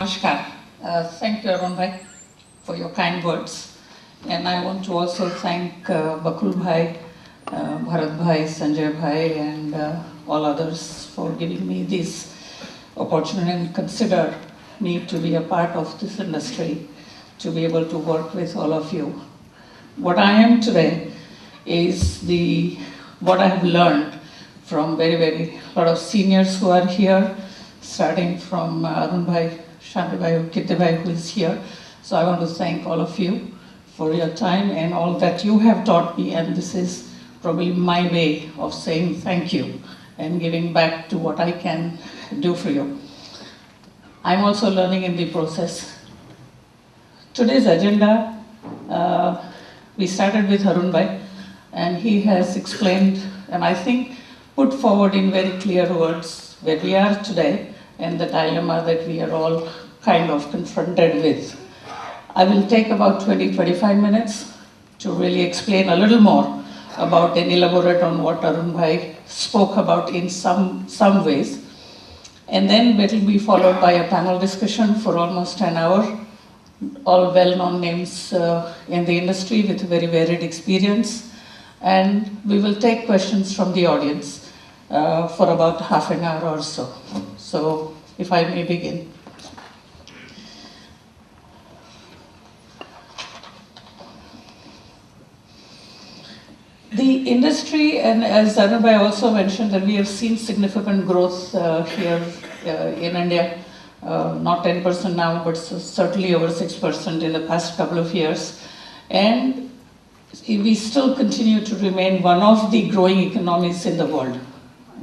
Namaskar. Thank you, Arun Bhai, for your kind words. And I want to also thank Bakul Bhai, Bharat Bhai, Sanjay Bhai, and all others for giving me this opportunity and consider me to be a part of this industry, to be able to work with all of you. What I am today is what I have learned from very lot of seniors who are here, starting from Arun Bhai, Shanti Bhai, Kirti Bhai, who is here. So I want to thank all of you for your time and all that you have taught me, and this is probably my way of saying thank you and giving back to what I can do for you. I'm also learning in the process. Today's agenda, we started with Arun Bhai, and he has explained, and I think put forward in very clear words where we are today and the dilemma that we are all kind of confronted with. I will take about 20-25 minutes to really explain a little more about and elaborate on what Arun Bhai spoke about in some ways. And then it will be followed by a panel discussion for almost an hour, all well-known names in the industry with very varied experience. And we will take questions from the audience for about half an hour or so. So if I may begin. The industry, and as Arun Bhai also mentioned, that we have seen significant growth here in India, not 10% now, but certainly over 6% in the past couple of years. And we still continue to remain one of the growing economies in the world.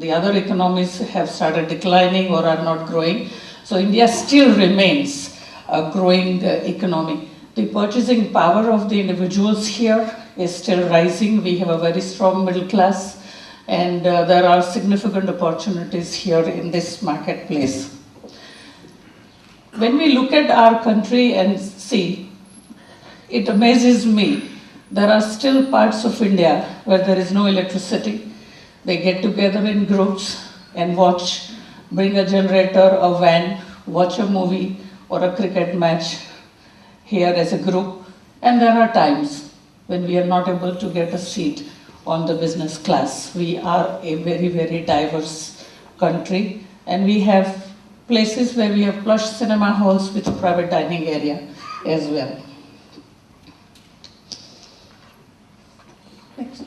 The other economies have started declining or are not growing. So India still remains a growing economy. The purchasing power of the individuals here is still rising. We have a very strong middle class, and there are significant opportunities here in this marketplace. When we look at our country and see, it amazes me. There are still parts of India where there is no electricity. They get together in groups and watch, bring a generator, a van, watch a movie or a cricket match here as a group. And there are times when we are not able to get a seat on the business class. We are a very diverse country, and we have places where we have plush cinema halls with a private dining area as well. Next.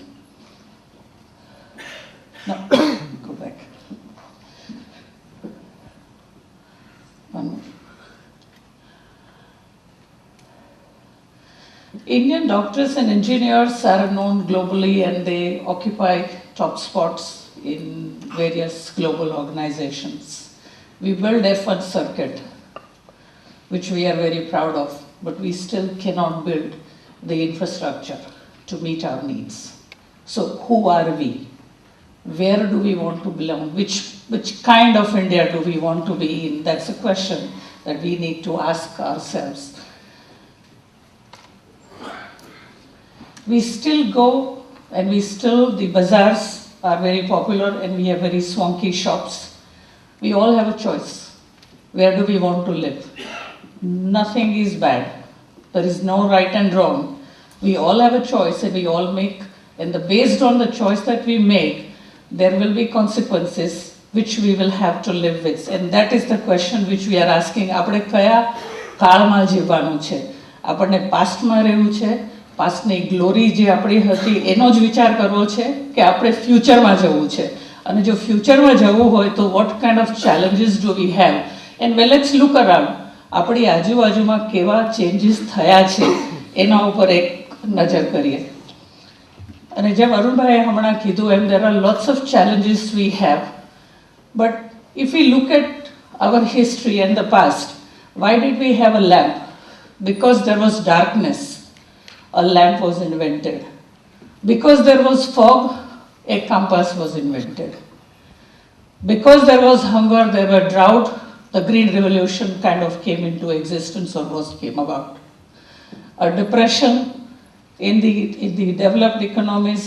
No, go back. One more. Indian doctors and engineers are known globally, and they occupy top spots in various global organizations. We build F1 circuit, which we are very proud of, but we still cannot build the infrastructure to meet our needs. So who are we? Where do we want to belong? Which kind of India do we want to be in? That's a question that we need to ask ourselves. We still go, and the bazaars are very popular, and we have very swanky shops. We all have a choice. Where do we want to live? Nothing is bad. There is no right and wrong. We all have a choice, and we all make, and based on the choice that we make, there will be consequences which we will have to live with. And that is the question which we are asking. આપણે કયા કાળમાં જીવવાનું છે? આપણને પાસ્ટમાં રહેવું છે? પાસ્ટની glory જે આપણી હતી એનો જ વિચાર કરવો છે કે આપણે ફ્યુચરમાં જવું છે? અને જો ફ્યુચરમાં જવું હોય તો what kind of challenges do we have? And well, let's look around. આપણી આજુબાજુમાં કેવા ચેન્જીસ થયા છે એના ઉપર એક નજર કરીએ. And જેમ અરુણભાઈએ હમણાં કીધું એમ, there are lots of challenges we have. But if we look at our history and the past, why did we have a lamp? Because there was darkness, a lamp was invented. Because there was fog, a compass was invented. Because there was hunger, there were drought, the Green Revolution kind of came into existence or came about. A depression in the developed economies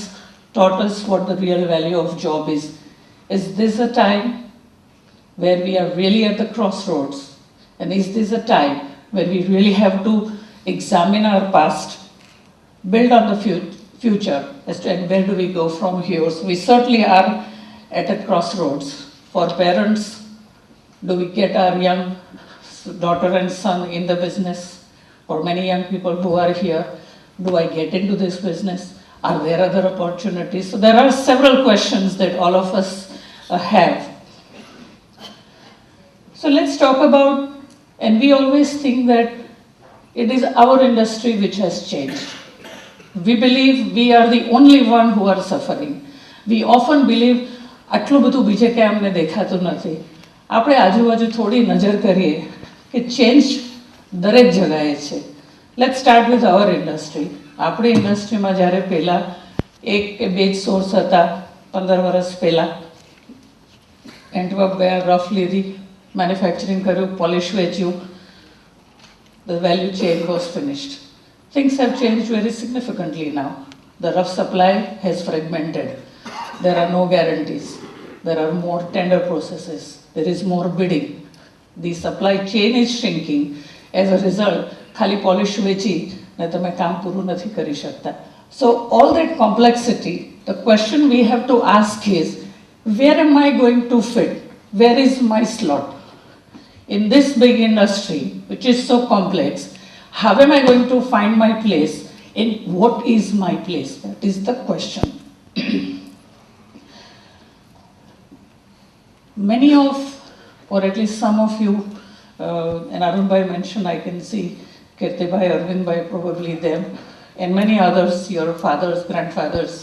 taught us what the real value of job is. Is this a time where we are really at the crossroads And is this a time when we really have to examine our past, build on the future, as to where do we go from here? So we certainly are at a crossroads. For parents, do we get our young daughter and son in the business? For many young people who are here, do I get into this business? Are there other opportunities? So there are several questions that all of us have. So let's talk about, and we always think that it is our industry which has changed. We believe we are the only one who are suffering. We often believe આટલું બધું બીજે કે અમને દેખાતું નથી. આપણે આજુબાજુ થોડી નજર કરીએ કે ચેન્જ દરેક જગાએ છે. Let's start with our industry. આપણી ઇન્ડસ્ટ્રીમાં જ્યારે પહેલાં એક કે બે જ સોર્સ હતા 15 વર્ષ પહેલાં. એન્ટવર્પ ગયા, રફ લીધી, મેન્યુફેક્ચરિંગ કર્યું, polish વેચ્યું, the value chain was finished. Things have changed very significantly now. The rough supply has fragmented. There are no guarantees. There are more tender processes. There is more bidding. The supply chain is shrinking. As a result, khali polish vechi ne તમે કામ પૂરું નથી કરી શકતા. So all that complexity, the question we have to ask is, where am I going to fit? Where is my slot? In this big industry, which is so complex, how am I going to find my place? In what is my place? That is the question. Many of, or at least some of you, and Arun Bhai mentioned, I can see Kirti Bhai, Arvind Bhai, probably them, and many others, your fathers, grandfathers,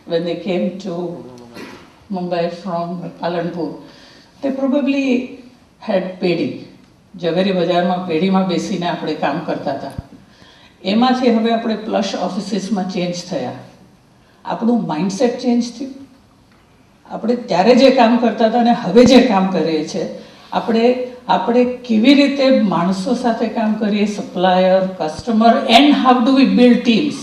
when they came to Mumbai from Palanpur, they probably had પેઢી. ઝવેરી બજારમાં પેઢીમાં બેસીને આપણે કામ કરતા હતા. એમાંથી હવે આપણે પ્લસ ઓફિસીસમાં ચેન્જ થયા. આપણું માઇન્ડસેટ ચેન્જ થયું. આપણે ત્યારે જે કામ કરતા હતા અને હવે જે કામ કરીએ છીએ, આપણે કેવી રીતે માણસો સાથે કામ કરીએ, supplier, customer, and how do we build teams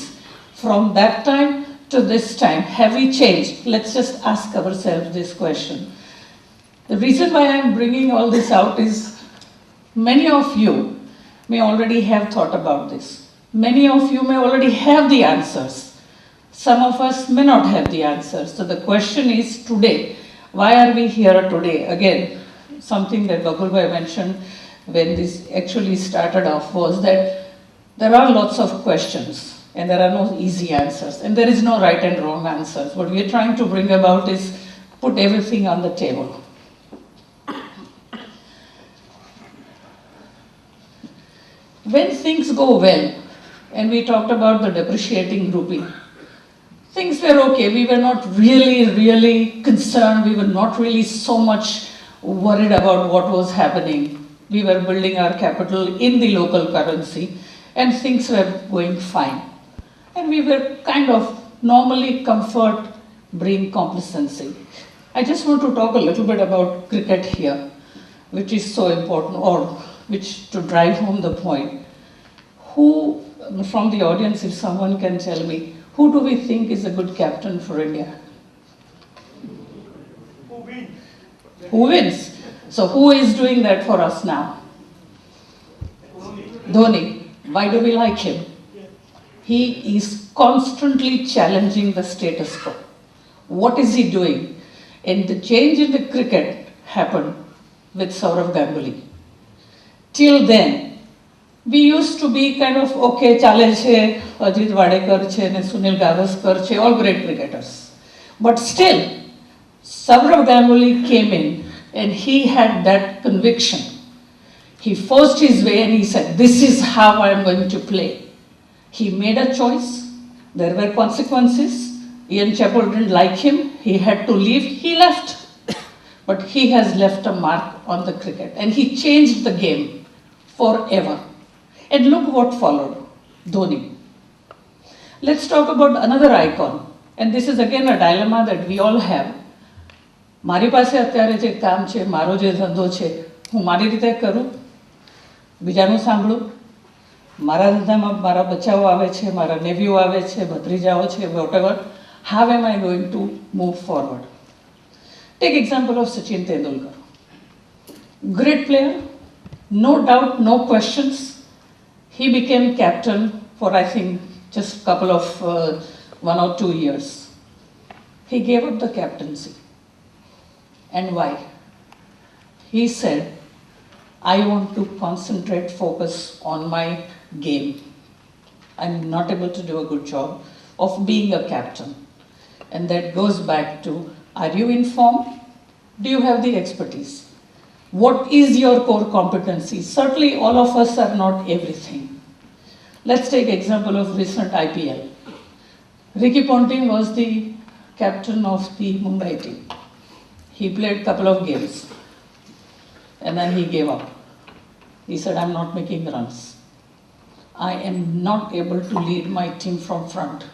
from that time to this time? Have we change? Let's just ask ourselves this question. The reason why I am bringing all this out is many of you may already have thought about this. Many of you may already have the answers. Some of us may not have the answers. So the question is today, why are we here today? Again, something that Bakul Bhai mentioned when this actually started off was that there are lots of questions and there are no easy answers and there is no right and wrong answers. What we are trying to bring about is put everything on the table. When things go well, and we talked about the depreciating rupee, things were okay. We were not really concerned. We were not really so much worried about what was happening. We were building our capital in the local currency and things were going fine. And we were kind of normally comfort bring complacency. I just want to talk a little bit about cricket here, which is so important, or which to drive home the point. Who, from the audience, if someone can tell me, who do we think is a good captain for India? Who wins? Who wins? So who is doing that for us now? Dhoni. Why do we like him? He is constantly challenging the status quo. What is he doing? And the change in the cricket happened with Sourav Ganguly. Till then, we used to be kind of, okay, chale che, Ajit Wadekar che, ne Sunil Gavaskar che, all great cricketers. But still, Sourav Ganguly came in and he had that conviction. He forced his way and he said, this is how I am going to play. He made a choice. There were consequences. Ian Chappell didn't like him. He had to leave. He left. But he has left a mark on the cricket and he changed the game forever. And look what followed, Dhoni. Let's talk about another icon. And this is again a dilemma that we all have. મારી પાસે અત્યારે જે કામ છે, મારો જે ધંધો છે, હું મારી રીતે કરું, બીજાનું સાંભળું. મારા ધંધામાં મારા બચ્ચાઓ આવે છે, મારા નેવ્યુ આવે છે, ભત્રીજાઓ છે, whatever. How am I going to move forward? Take example of Sachin Tendulkar. Great player, No doubt, no questions. He became captain for, I think, just a couple of 1 or 2 years. He gave up the captaincy. And why? He said, I want to concentrate, focus on my game. I'm not able to do a good job of being a captain. And that goes back to, are you informed? Do you have the expertise? What is your core competency? Certainly all of us are not everything. Let's take example of recent IPL. Ricky Ponting was the captain of the Mumbai team. He played a couple of games and then he gave up. He said, I'm not making runs. I am not able to lead my team from front.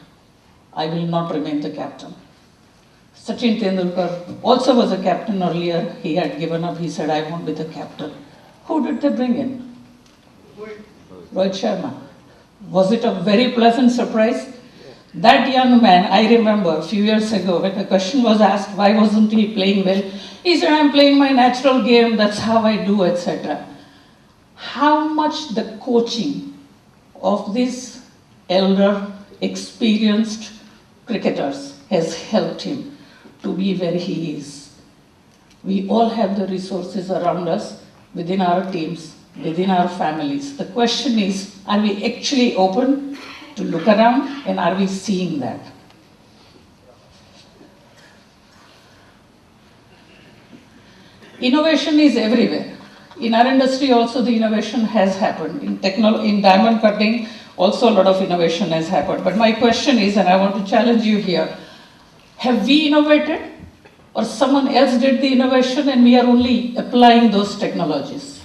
I will not remain the captain. Sachin Tendulkar also was a captain earlier. He had given up. He said, I won't be the captain. Who did they bring in? Rohit Sharma. Was it a very pleasant surprise? That young man, I remember a few years ago when the question was asked, why wasn't he playing well? He said, I'm playing my natural game, that's how I do, etc. How much the coaching of these elder, experienced cricketers has helped him to be where he is. We all have the resources around us, within our teams, within our families. The question is, are we actually open to look around and are we seeing that? Innovation is everywhere. In our industry also the innovation has happened. In diamond cutting also a lot of innovation has happened. But my question is, and I want to challenge you here, have we innovated or someone else did the innovation and we are only applying those technologies?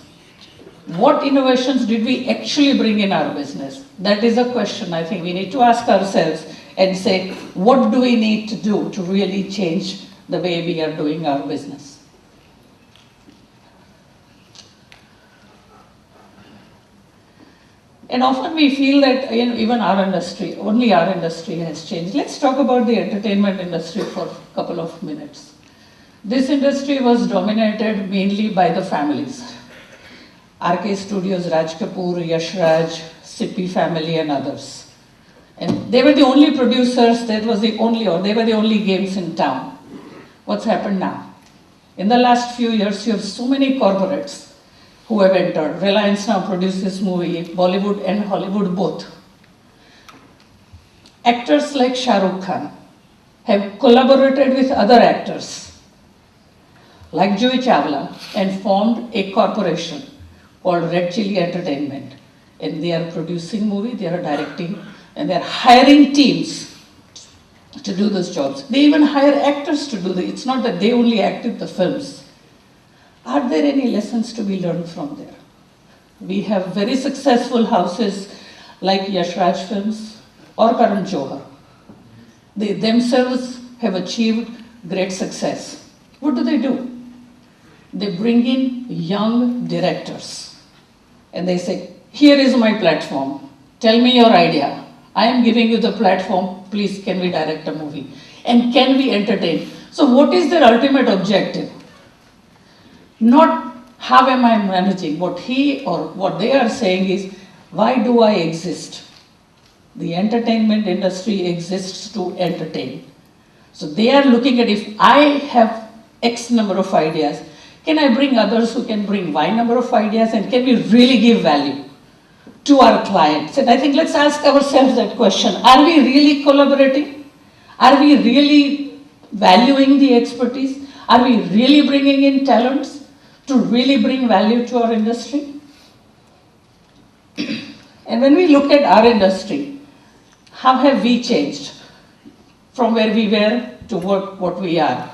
What innovations did we actually bring in our business? That is a question I think we need to ask ourselves and say, what do we need to do to really change the way we are doing our business? And often we feel that even our industry, only our industry has changed. Let's talk about the entertainment industry for a couple of minutes. This industry was dominated mainly by the families. RK Studios, Raj Kapoor, Yash Raj, Sippy family and others. And they were the only producers, they were the only games in town. What's happened now? In the last few years, you have so many corporates who have entered. Reliance now produces movie, Bollywood and Hollywood both. Actors like Shah Rukh Khan have collaborated with other actors like Juhi Chawla and formed a corporation called Red Chilli Entertainment. And they are producing movie, they are directing, and they are hiring teams to do those jobs. They even hire actors to do it. It's not that they only act in the films. Are there any lessons to be learned from there? We have very successful houses like Yash Raj Films or Karan Johar. They themselves have achieved great success. What do? They bring in young directors and they say, here is my platform. Tell me your idea. I am giving you the platform. Please, can we direct a movie? And can we entertain? So what is their ultimate objective? Not how am I managing. What he or what they are saying is, why do I exist? The entertainment industry exists to entertain. So they are looking at, if I have X number of ideas, can I bring others who can bring Y number of ideas, and can we really give value to our clients? And I think let's ask ourselves that question. Are we really collaborating? Are we really valuing the expertise? Are we really bringing in talents to really bring value to our industry? And when we look at our industry, how have we changed from where we were to what we are?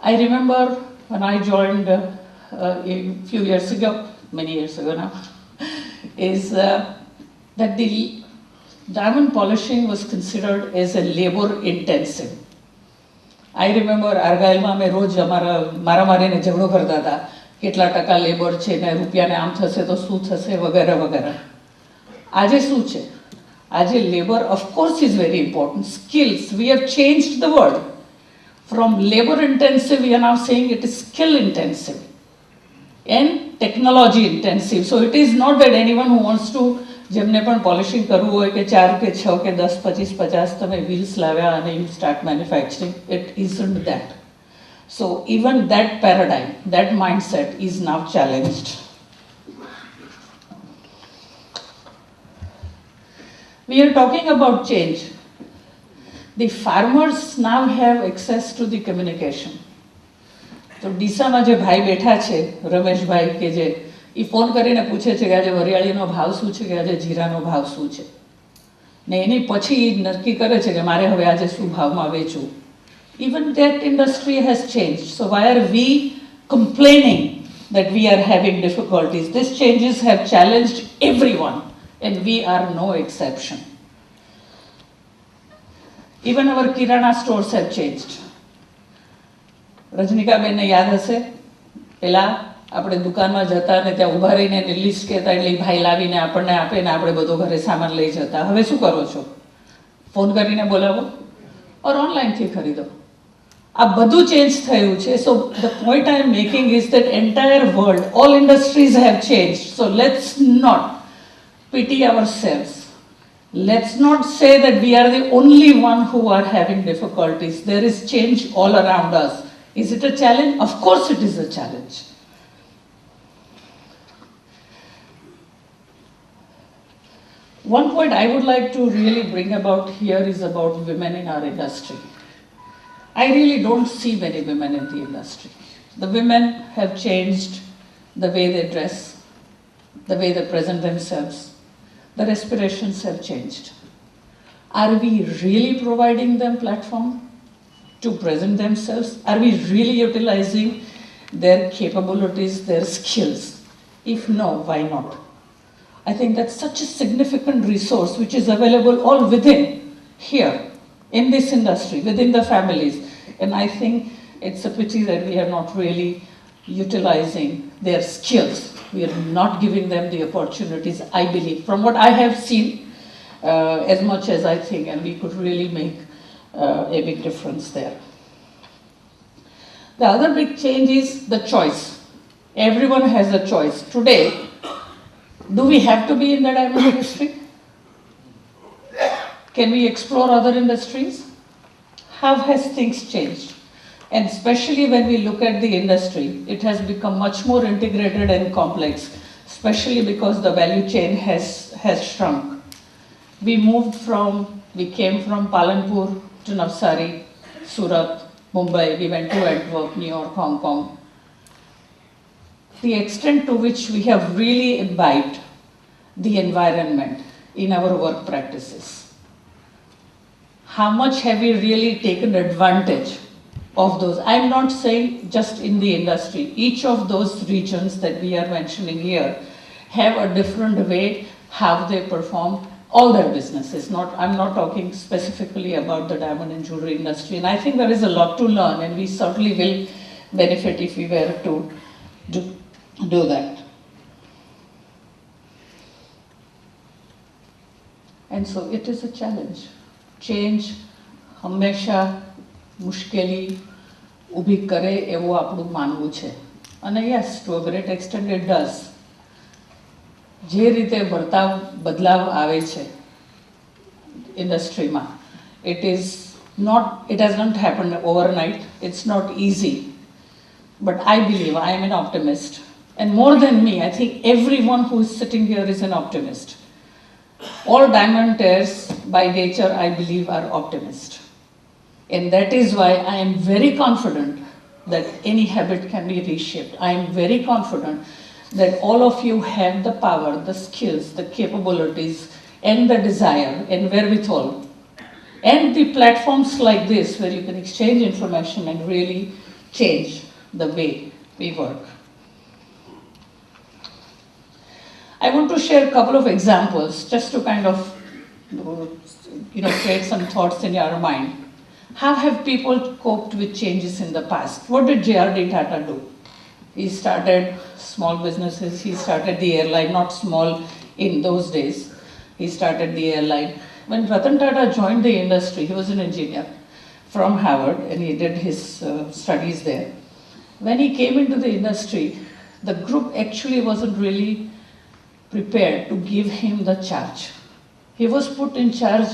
I remember when I joined a few years ago, many years ago now, is that the diamond polishing was considered as a labor intensive. I remember Argyle में रोज हमारा मारामारी ने झगड़ो करता था, કેટલા ટકા labour છે ને રૂપિયાને આમ થશે તો શું થશે વગેરે વગેરે. આજે શું છે? આજે labour of course is very important. Skills, we have changed the word. From labor intensive, we are now saying it is skill intensive. And technology intensive. So it is not that anyone who wants to જેમને પણ polishing કરવું હોય કે 4 કે 6 કે 10 25 50 તમે wheels લાવ્યા અને you start manufacturing, it isn't that. So even that paradigm, that mindset is now challenged. We are talking about change. The farmers now have access to the communication. તો ડીસામાં જે ભાઈ બેઠા છે રમેશભાઈ કે જે એ ફોન કરીને પૂછે છે કે આજે વરિયાળીનો ભાવ શું છે કે આજે જીરાનો ભાવ શું છે ને એની પછી એ નક્કી કરે છે કે મારે હવે આજે શું ભાવમાં વેચવું. Even that industry has changed. So why are we complaining that we are having difficulties? These changes have challenged everyone and we are no exception. Even our kirana stores have changed. રજનીકાબેનને યાદ હશે પહેલાં આપણે દુકાનમાં જતા ને ત્યાં ઊભા રહીને એની લિસ્ટ કહેતા એટલે ભાઈ લાવીને આપણને આપે ને આપણે બધો ઘરે સામાન લઈ જતા. હવે શું કરો છો? ફોન કરીને બોલાવો ઓર ઓનલાઈનથી ખરીદો. આ બધું ચેન્જ થયું છે. So the point I am making is that entire world, all industries have change. So let's not pity ourselves. Let's not say that we are the only one who are having difficulties. There is change all around us. Is it a challenge? Of course it is a challenge. One point I would like to really bring about here is about women in our industry. I really don't see many women in the industry. The women have changed the way they dress, the way they present themselves. Their aspirations have changed. Are we really providing them platform to present themselves? Are we really utilizing their capabilities, their skills? If no, why not? I think that's such a significant resource which is available all within here, in this industry, within the families. And I think it's a pity that we are not really utilizing their skills. We are not giving them the opportunities, I believe. From what I have seen, as much as I think, and we could really make a big difference there. The other big change is the choice. Everyone has a choice. Today, do we have to be in the diamond industry? Can we explore other industries? How has things changed? And especially when we look at the industry, it has become much more integrated and complex, especially because the value chain has shrunk. We came from Palanpur to Navsari, Surat, Mumbai, we went to Antwerp, New York, Hong Kong. The extent to which we have really imbibed the environment in our work practices. How much have we really taken advantage of those? I'm not saying just in the industry. Each of those regions that we are mentioning here have a different way how they perform all their businesses. I'm not talking specifically about the diamond and jewelry industry. And I think there is a lot to learn, and we certainly will benefit if we were to do that. And so it is a challenge. Change હંમેશા મુશ્કેલી ઊભી કરે એવું આપણું માનવું છે. અને yes, to a great extent it does. જે રીતે બદલાવ આવે છે ઇન્ડસ્ટ્રીમાં, it has not happened overnight. It's not easy. But I believe, I am an optimist. And more than me, I think everyone who is sitting here is an optimist. All diamantaires by nature, I believe, are optimists. And that is why I am very confident that any habit can be reshaped. I am very confident that all of you have the power, the skills, the capabilities, and the desire and wherewithal, and the platforms like this where you can exchange information and really change the way we work. I want to share a couple of examples just to kind of create some thoughts in your mind. How have people coped with changes in the past? What did J.R.D. Tata do? He started small businesses. He started the airline, not small in those days. He started the airline. When Ratan Tata joined the industry, he was an engineer from Harvard and he did his studies there. When he came into the industry, The group actually wasn't really prepared to give him the charge. He was put in charge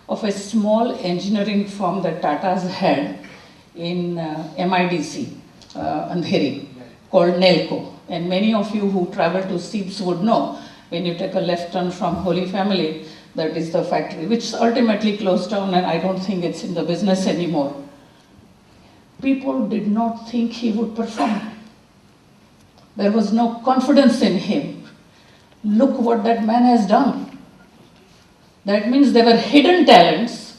of a small engineering firm that Tata's had in MIDC, Andheri, called Nelco. And many of you who travel to Seeps would know, when you take a left turn from Holy Family, that is the factory, which ultimately closed down, and I don't think it's in the business anymore. People did not think he would perform. There was no confidence in him. Look what that man has done. That means there were hidden talents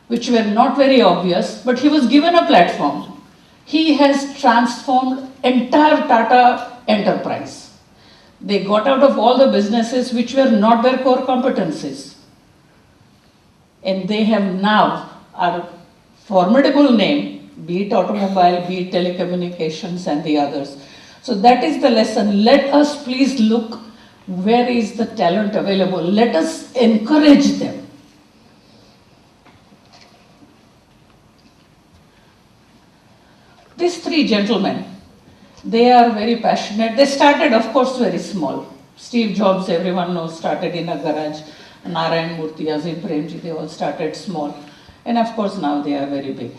which were not very obvious, but he was given a platform. He has transformed entire Tata enterprise. They got out of all the businesses which were not their core competencies. And they have now a formidable name, be it automobile, be it telecommunications and the others. So that is the lesson. Let us please look where is the talent available. Let us encourage them. These three gentlemen, they are very passionate. They started, of course, very small. Steve Jobs, everyone knows, started in a garage. Narayan Murthy, Azim Premji, they all started small. And of course, now they are very big.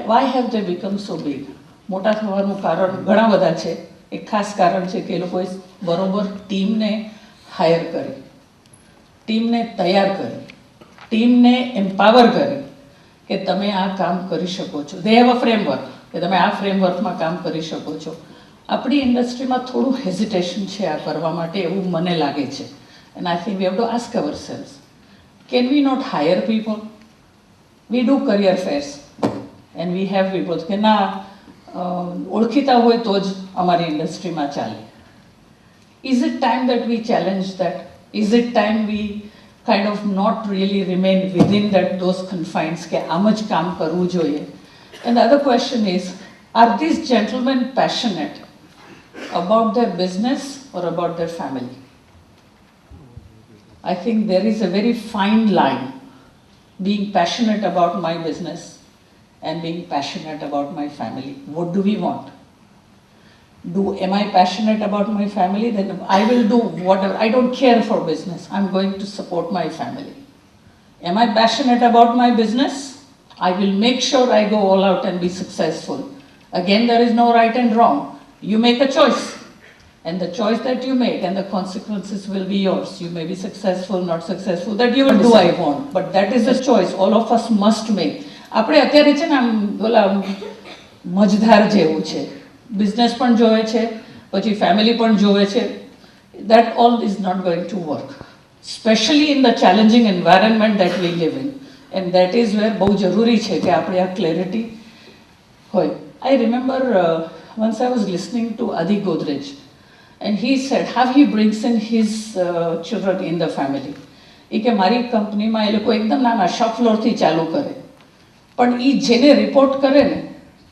Why have they become so big? મોટા થવાનું કારણ ઘણા બધા છે. એક ખાસ કારણ છે કે એ લોકોએ બરોબર ટીમને હાયર કરી, ટીમને તૈયાર કરી, ટીમને એમ્પાવર કરી કે તમે આ કામ કરી શકો છો. દે હેવ અ ફ્રેમવર્ક કે તમે આ ફ્રેમવર્કમાં કામ કરી શકો છો. આપણી ઇન્ડસ્ટ્રીમાં થોડું હેઝિટેશન છે આ કરવા માટે, એવું મને લાગે છે. And I think we have to ask ourselves, can we not hire people? We do career fairs and we have people કે ના ઓળખીતા હોય તો જ અમારી ઇન્ડસ્ટ્રીમાં ચાલે. Is it time that we challenge that? Is it time we kind of not really remain within those confines કે આમ જ કામ કરવું જોઈએ? And the other question is, are these gentlemen passionate about their business or about their family? I think there is a very fine line being passionate about my business and being passionate about my family. What do we want? Am I passionate about my family? Then I will do whatever. I don't care for business. I'm going to support my family. Am I passionate about my business? I will make sure I go all out and be successful. Again, there is no right and wrong. You make a choice. And the choice that you make and the consequences will be yours. You may be successful, not successful. That you will do I want. But that is a choice all of us must make. આપણે અત્યારે છે ને આમ બોલા મજધાર જેવું છે, business પણ જોવે છે, પછી ફેમિલી પણ જોવે છે. That all is not going to work, especially in the challenging environment that we live in. And that is where બહુ જરૂરી છે કે આપણે આ ક્લેરિટી હોય. I remember once I was listening to Adi Godrej and he said how he brings in his children in the family. એ કે મારી કંપનીમાં એ લોકો એકદમ નાના શોપ ફ્લોરથી ચાલુ કરે, પણ એ જેને રિપોર્ટ કરે ને,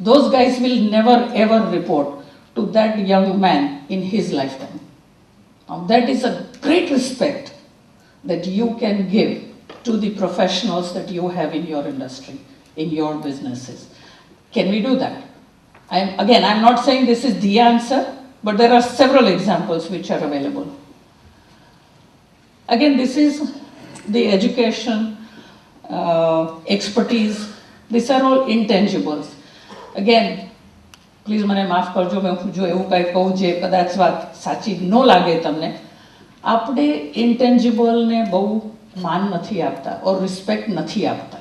those guys will never ever report to that young man in his lifetime. Now that is a great respect that you can give to the professionals that you have in your industry, in your businesses. Can we do that? I'm not saying this is the answer, but there are several examples which are available. Again, this is the education, expertise. These are all intangibles. Again, please મને માફ કરજો, મેં જો એવું કંઈ કહું જે કદાચ વાત સાચી ન લાગે તમને. આપણે ઇન્ટેન્જિબલને બહુ માન નથી આપતા ઓર રિસ્પેક્ટ નથી આપતા.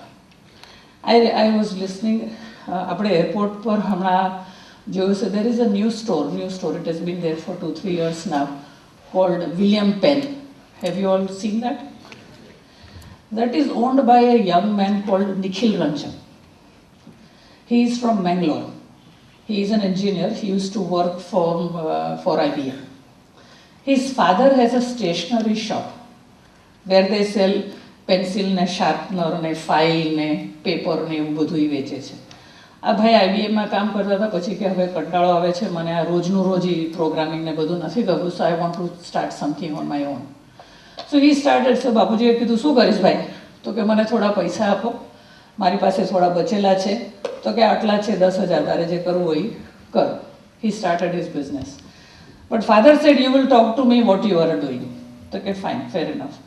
I was listening, આપણે એરપોર્ટ પર હમણાં જોયું છે, there is a new store, it has been there for 2-3 years now, called William Penn. Have you all seen that? That is owned by a young man called Nikhil Ranjan. He is from Mangalore. He is an engineer. He used to work for IBM. His father has a stationery shop where they sell pencil ne sharpener ne file ne paper ne એવું બધું ઈ વેચે છે. આ ભાઈ IBMમાં કામ કરતા હતા, પછી કે હવે કંટાળો આવે છે મને આ રોજનું રોજ ઈ પ્રોગ્રામિંગ ને બધું નથી કરવું, so I want to start something on my own. So he started. So બાપુજીએ કીધું શું કરીશ ભાઈ? તો કે મને થોડા પૈસા આપો, મારી પાસે થોડા બચેલા છે. તો કે આટલા છે 10,000, તારે જે કરવું હોય કર. he started his business. But father said, you will talk to me what you are doing. Okay, fine, fair enough.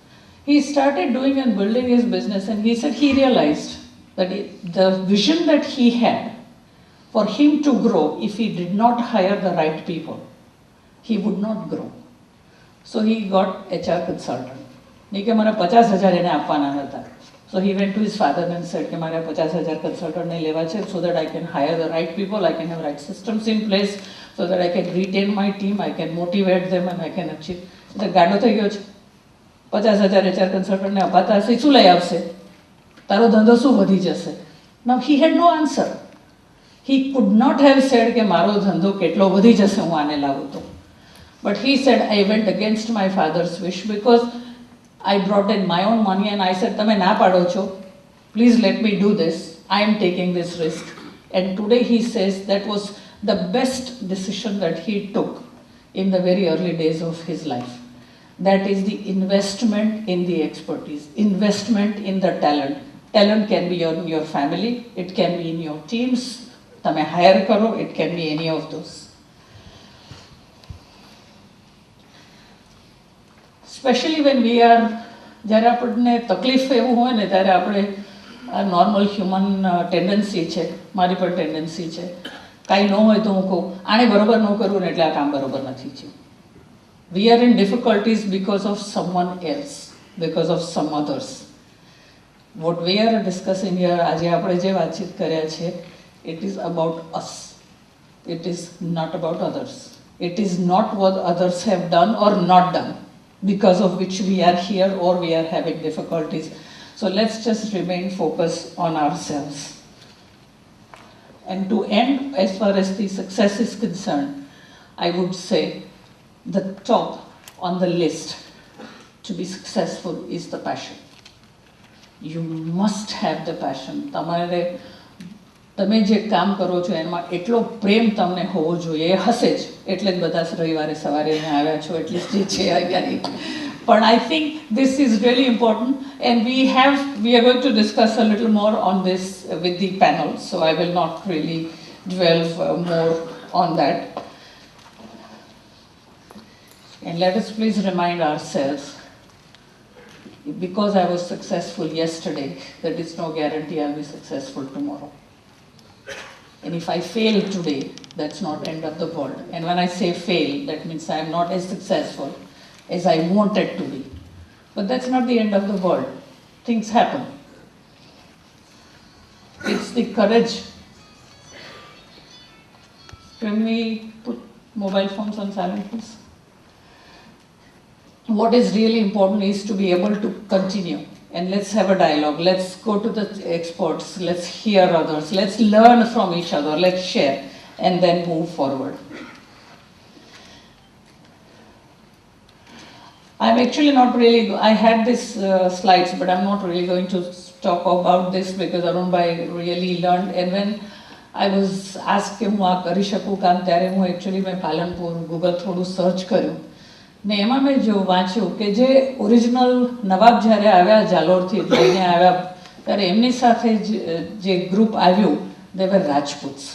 He started doing and building his business, and he said he realized that the vision that he had for him to grow, if he did not hire the right people, he would not grow. So he got HR consultant. નહીં કે મારે 50,000 એને આપવાના હતા. So he went to his father and said કે મારે 50,000 consultant ને લેવા છે, so that I can hire the right people, I can have right systems in place, so that I can retain my team, I can motivate them and I can achieve. એટલે ગાડો થઈ ગયો છે. 50,000 HR consultant ને અપાતા હશે, શું લઈ આવશે? તારો ધંધો શું વધી જશે? Now he had no answer. He could not have said કે મારો ધંધો કેટલો વધી જશે હું આને લાવું તો. But he said, I went against my father's wish because I brought in my own money and I said, તમે ના પાડો છો, please let me do this. I am taking this risk. And today he says that was the best decision that he took in the very early days of his life. That is the investment in the expertise, investment in the talent. Talent can be in your family, it can be in your teams, તમે hire કરો, it can be any of those. Especially when we are, જ્યારે આપણને તકલીફ એવું હોય ને ત્યારે આપણે આ નોર્મલ હ્યુમન ટેન્ડન્સી છે, મારી પણ ટેન્ડન્સી છે, કાંઈ ન હોય તો હું કહું આને બરોબર ન કરવું ને એટલે આ કામ બરોબર નથી થયું. We are in difficulties because of someone else, because of some others. What we are discussing here, આજે આપણે જે વાતચીત કર્યા છે, it is about us. It is not about others. It is not what others have done or not done, because of which we are here or we are having difficulties. So let's just remain focused on ourselves. And to end, as far as the success is concerned, I would say the top on the list to be successful is the passion. You must have the passion. તમે જે કામ કરો છો એમાં એટલો પ્રેમ તમને હોવો જોઈએ, એ હશે જ, એટલે જ બધા રવિવારે સવારે અહીંયા આવ્યા છો, એટલીસ્ટ જે છે અહીંયાની. But I think this is really important, and we are going to discuss a little more on this with the panel, so I will not really dwell more on that. And let us please remind ourselves, because I was successful yesterday, that is no guarantee I'll be successful tomorrow. And if I fail today, that's not end of the world. And when I say fail, that means I am not as successful as I wanted to be. But that's not the end of the world. Things happen. It's the courage. Can we put mobile phones on silent, please? What is really important is to be able to continue. And let's have a dialogue. Let's go to the experts. Let's hear others. Let's learn from each other. Let's share and then move forward. I'm actually not really, I had these slides, but I'm not really going to talk about this because Arun Bhai really learned. And when I was asked કે હું આ કરી શકું કામ, ત્યારે હું actually મેં Palanpur Google થોડું સર્ચ કર્યું ને એમાં મેં જો વાંચ્યું કે જે ઓરિજિનલ નવાબ જ્યારે આવ્યા જાલોરથી લઈને આવ્યા ત્યારે એમની સાથે જે ગ્રુપ આવ્યું, they were Rajputs.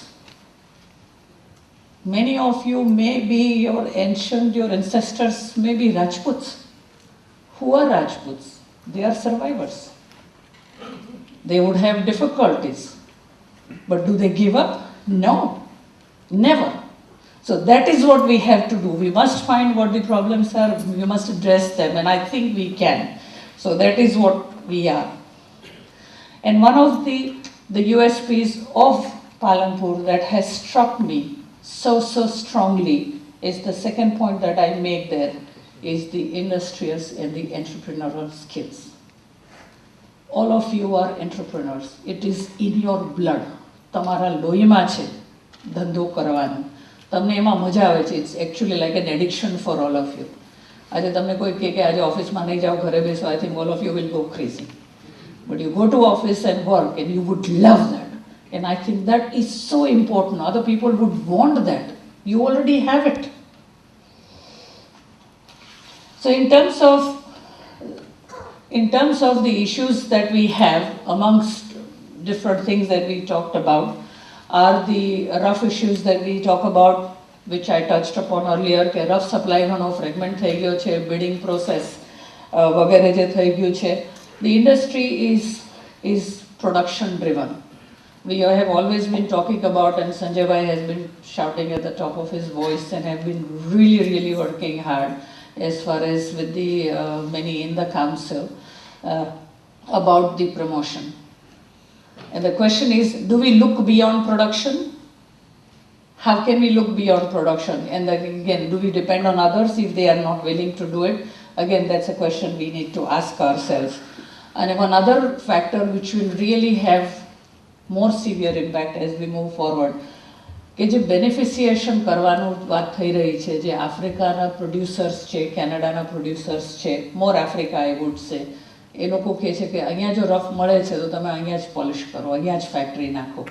Many of you may be your ancestors may be Rajputs. Who are Rajputs? They are survivors. They would have difficulties. But do they give up? No, never. So that is what we have to do. We must find what the problems are, we must address them, and I think we can. So that is what we are. And one of the USPs of Palanpur that has struck me so strongly is the second point that I made there, is the industrious and the entrepreneurial skills. All of you are entrepreneurs. It is in your blood. તમારા લોહીમાં છે ધંધો કરવાનો. તમને એમાં મજા આવે છે. It's actually like an addiction for all of you. આજે તમને કોઈ કહે કે આજે ઓફિસમાં નહીં જાઓ, ઘરે બેસો, I think all of you will go crazy. But you go to office and work and you would love that. And I think that is so important. Other people would want that. You already have it. So in terms of the issues that we have, amongst different things that we talked about, are the rough issues that we talk about which I touched upon earlier, કે rough supply ઘણો fragment થઈ ગયો છે, bidding process વગેરે જે થઈ ગયું છે. The industry is production driven. We have always been talking about, and Sanjay Bhai has been shouting at the top of his voice and have been really working hard as far as with the many in the council about the promotion. And the question is, do we look beyond production? How can we look beyond production? And then again, do we depend on others if they are not willing to do it? Again, that's a question we need to ask ourselves. And one other factor which will really have more severe impact as we move forward, કે જે બેનિફિસિએશન કરવાનું વાત થઈ રહી છે, જે આફ્રિકાના producers છે, કેનેડાના પ્રોડ્યુસર્સ છે, મોર આફ્રિકા આઈ વુડ સે, એ લોકો કહે છે કે અહીંયા જો રફ મળે છે તો તમે અહીંયા જ પોલિશ કરો, અહીંયા જ ફેક્ટરી નાખો.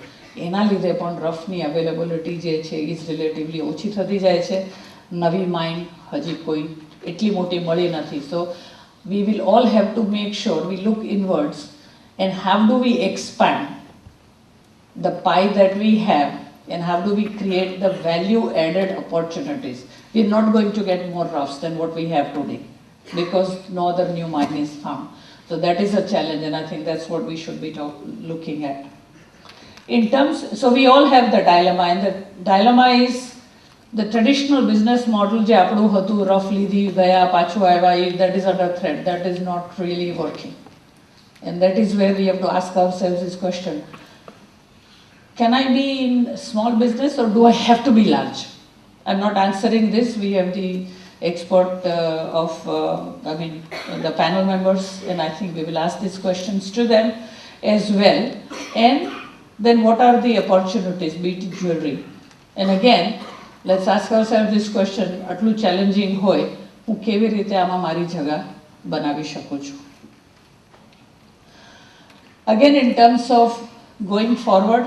એના લીધે પણ રફની અવેલેબિલિટી જે છે એ રિલેટિવલી ઓછી થતી જાય છે. નવી માઇન હજી કોઈ એટલી મોટી મળી નથી. સો we will all have to make sure we look inwards and how do we expand the pie that we have and how do we create the value added opportunities. We are not going to get more roughs than what we have today because no other new mine is found. So that is a challenge, and I think that's what we should be looking at. In terms, so we all have the dilemma, and the dilemma is the traditional business model je આપણું હતું, rough લીધી ગયા પાછું આવ્યા, that is under threat. That is not really working, and that is where we have to ask ourselves this question: can I be in small business or do I have to be large? I'm not answering this. We have the expert the panel members, and I think we will ask these questions to them as well. And then what are the opportunities, be it jewelry? And again, let's ask ourselves this question, આટલું challenging હોય, હું કેવી રીતે આમાં મારી જગા બનાવી શકું છું? Again, in terms of going forward,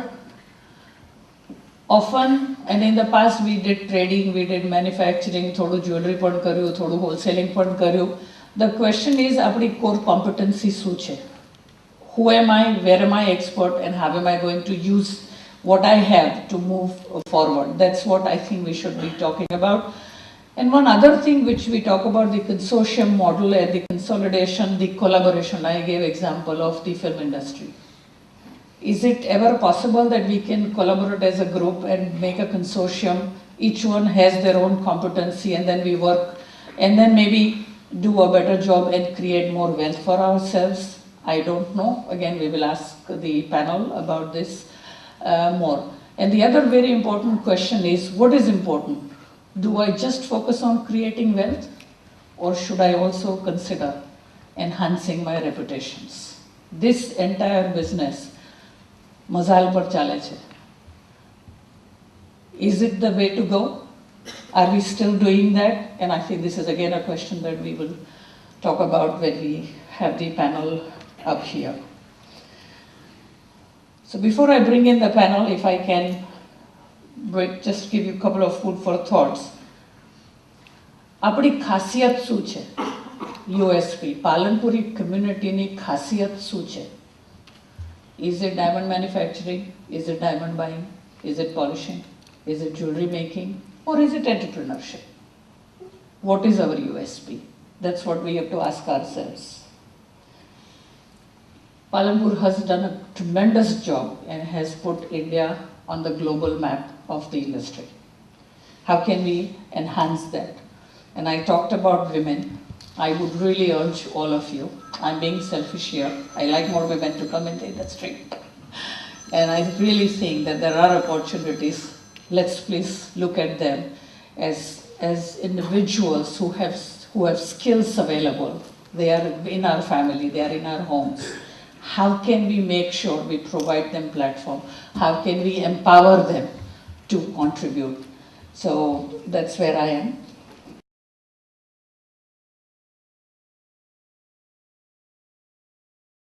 often, and in the past we did trading, we did manufacturing, થોડું jewelry પણ કર્યું, થોડું wholesaling પણ કર્યું. The question is, આપણી core competency શું છે? Who am I, where am I expert, and how am I going to use what I have to move forward? That's what I think we should be talking about. And one other thing which we talk about, the consortium model and the consolidation, the collaboration. I gave example of the film industry. Is it ever possible that we can collaborate as a group and make a consortium? Each one has their own competency and then we work and then maybe do a better job and create more wealth for ourselves? I don't know. Again, we will ask the panel about this more. And the other very important question is, what is important? Do I just focus on creating wealth or should I also consider enhancing my reputations? This entire business મઝાલ પર ચાલે છે. Is it the way to go? Are we still doing that? And I think this is again a question that we will talk about when we have the panel up here. So before I bring in the panel, if I can just give you a couple of food for thoughts. આપણી ખાસિયત શું છે? USP, Palanpuri કમ્યુનિટીની ખાસિયત શું છે? Is it diamond manufacturing? Is it diamond buying? Is it polishing? Is it jewelry making? Or is it entrepreneurship? What is our USP? That's what we have to ask ourselves. Palanpur has done a tremendous job and has put India on the global map of the industry. How can we enhance that? And I talked about women. I would really urge all of you, I'm being selfish here, I like more women to come in the industry. And I really think that there are opportunities. Let's please look at them as individuals who have skills available. They are in our family, they are in our homes. How can we make sure we provide them platform? How can we empower them to contribute? So that's where I am.